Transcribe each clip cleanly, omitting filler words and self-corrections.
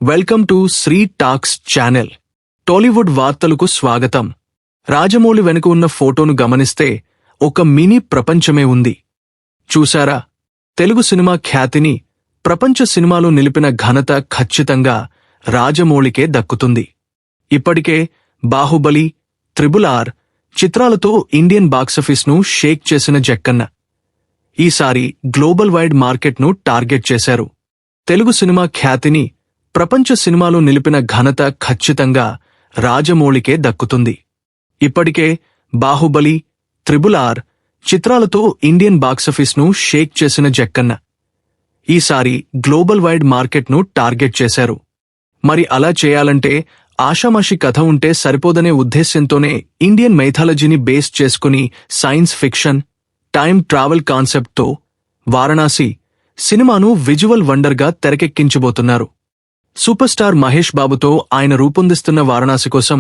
Welcome to Sri talks channel. Tollywood వార్తలకు స్వాగతం. రాజమౌళి వెనుక ఉన్న ఫోటోను గమనిస్తే ఒక మినీ ప్రపంచమే ఉంది. చూశారా? తెలుగు సినిమా ఖ్యాతిని ప్రపంచ సినిమాలో నిలిపిన ఘనత ఖచ్చితంగా రాజమౌళికే దక్కుతుంది. ఇప్పటికే బాహుబలి, RRR చిత్రాలతో ఇండియన్ బాక్సాఫీస్ను షేక్ చేసిన జక్కన్న ఈసారి గ్లోబల్ వైడ్ మార్కెట్ను టార్గెట్ చేశారు. తెలుగు సినిమా ఖ్యాతిని ప్రపంచ సినిమాలో నిలిపిన ఘనత ఖచ్చితంగా రాజమౌళికే దక్కుతుంది. ఇప్పటికే బాహుబలి, RRR చిత్రాలతో ఇండియన్ బాక్సాఫీస్ను షేక్ చేసిన జక్కన్న ఈసారి గ్లోబల్ వైడ్ మార్కెట్ను టార్గెట్ చేశారు. మరి అలా చేయాలంటే ఆషామాషి కథ ఉంటే సరిపోదనే ఉద్దేశ్యంతోనే ఇండియన్ మైథాలజీని బేస్ చేసుకుని సైన్స్ ఫిక్షన్, టైమ్ ట్రావెల్ కాన్సెప్ట్తో వారణాసి సినిమాను విజువల్ వండర్గా తెరకెక్కించబోతున్నారు. సూపర్ స్టార్ మహేష్ బాబుతో ఆయన రూపొందిస్తున్న వారణాసి కోసం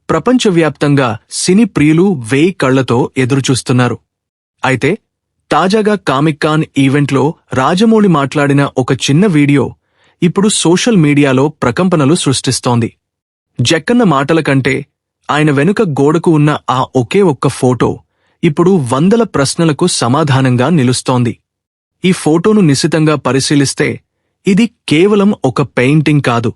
ప్రపంచవ్యాప్తంగా సినీ ప్రియులు 1000 కళ్లతో ఎదురుచూస్తున్నారు. అయితే తాజాగా కామిక్ కాన్ ఈవెంట్లో రాజమౌళి మాట్లాడిన ఒక చిన్న వీడియో ఇప్పుడు సోషల్ మీడియాలో ప్రకంపనలు సృష్టిస్తోంది. జక్కన్న మాటల కంటే ఆయన వెనుక గోడకు ఉన్న ఆ ఒకే ఒక్క ఫోటో ఇప్పుడు వందల ప్రశ్నలకు సమాధానంగా నిలుస్తోంది. ఈ ఫోటోను నిశితంగా పరిశీలిస్తే ఇది కేవలం ఒక పెయింటింగ్ కాదు,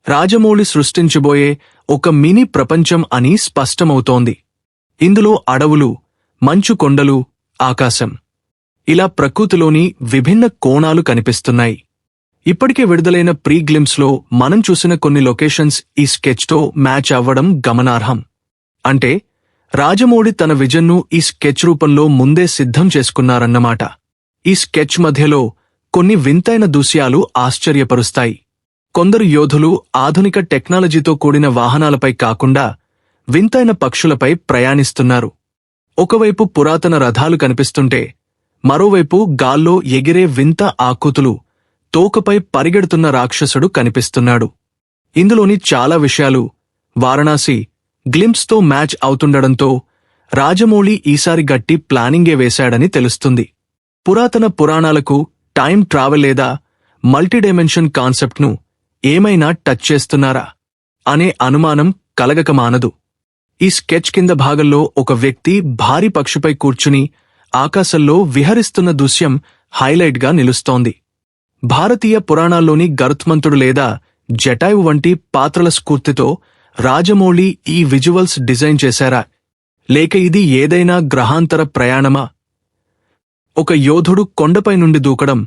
రాజమౌళి సృష్టించబోయే ఒక మినీ ప్రపంచం అని స్పష్టమవుతోంది. ఇందులో అడవులు, మంచు కొండలు, ఆకాశం ఇలా ప్రకృతిలోని విభిన్న కోణాలు కనిపిస్తున్నాయి. ఇప్పటికే విడుదలైన ప్రీ గ్లింప్స్లో మనం చూసిన కొన్ని లొకేషన్స్ ఈ స్కెచ్తో మ్యాచ్ అవ్వడం గమనార్హం. అంటే రాజమౌళి తన విజన్ను ఈ స్కెచ్ రూపంలో ముందే సిద్ధం చేసుకున్నారన్నమాట. ఈ స్కెచ్ మధ్యలో కొన్ని వింతైన దృశ్యాలు ఆశ్చర్యపరుస్తాయి. కొందరు యోధులు ఆధునిక టెక్నాలజీతో కూడిన వాహనాలపై కాకుండా వింతైన పక్షులపై ప్రయాణిస్తున్నారు. ఒకవైపు పురాతన రథాలు కనిపిస్తుంటే మరోవైపు గాల్లో ఎగిరే వింత ఆకృతులు, తోకపై పరిగెడుతున్న రాక్షసుడు కనిపిస్తున్నాడు. ఇందులోని చాలా విషయాలు వారణాసి గ్లింప్స్తో మ్యాచ్ అవుతుండడంతో రాజమౌళి ఈసారి గట్టి ప్లానింగే వేశాడని తెలుస్తుంది. పురాతన పురాణాలకు టైమ్ ట్రావెల్ లేదా మల్టీడైమెన్షన్ కాన్సెప్ట్ను ఏమైనా టచ్ చేస్తున్నారా అనే అనుమానం కలగక మానదు. ఈ స్కెచ్ కింద భాగంలో ఒక వ్యక్తి భారీ పక్షిపై కూర్చుని ఆకాశంలో విహరిస్తున్న దృశ్యం హైలైట్గా నిలుస్తోంది. భారతీయ పురాణాల్లోని గరుత్మంతుడు లేదా జటాయువు వంటి పాత్రల స్ఫూర్తితో రాజమౌళి ఈ విజువల్స్ డిజైన్ చేశారా, లేక ఇది ఏదైనా గ్రహాంతర ప్రయాణమా? ఒక యోధుడు కొండపై నుండి దూకడం,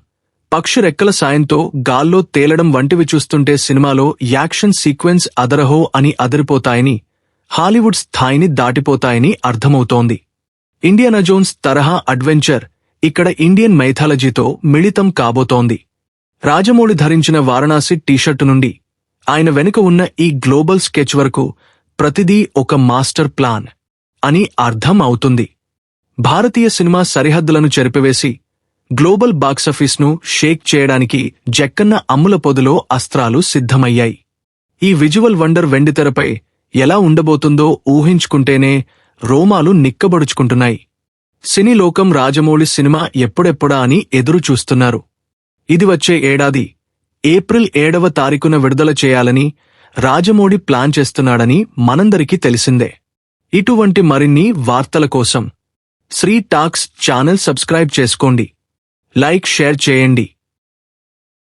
పక్షి రెక్కల సాయంతో గాల్లో తేలడం వంటివి చూస్తుంటే సినిమాలో యాక్షన్ సీక్వెన్స్ అదరహో అని అదిరిపోతాయని, హాలీవుడ్ స్థాయిని దాటిపోతాయని అర్థమవుతోంది. ఇండియానా జోన్స్ తరహా అడ్వెంచర్ ఇక్కడ ఇండియన్ మైథాలజీతో మిళితం కాబోతోంది. రాజమౌళి ధరించిన వారణాసి టీషర్టు నుండి ఆయన వెనుక ఉన్న ఈ గ్లోబల్ స్కెచ్ వరకు ప్రతిదీ ఒక మాస్టర్ ప్లాన్ అని అర్థం అవుతుంది. భారతీయ సినిమా సరిహద్దులను చెరిపివేసి గ్లోబల్ బాక్సాఫీస్ను షేక్ చేయడానికి జక్కన్న అమ్ముల పొదిలో అస్త్రాలు సిద్ధమయ్యాయి. ఈ విజువల్ వండర్ వెండితెరపై ఎలా ఉండబోతుందో ఊహించుకుంటేనే రోమాలు నిక్కబడుచుకుంటున్నాయి. సినీ లోకం రాజమౌళి సినిమా ఎప్పుడెప్పుడా అని ఎదురు చూస్తున్నారు. ఇది వచ్చే ఏడాది ఏప్రిల్ 7వ తారీఖున విడుదల చేయాలని రాజమౌళి ప్లాన్ చేస్తున్నాడని మనందరికీ తెలిసిందే. ఇటువంటి మరిన్ని వార్తల కోసం శ్రీ టాక్స్ ఛానల్ సబ్స్క్రైబ్ చేసుకోండి, లైక్, షేర్ చేయండి.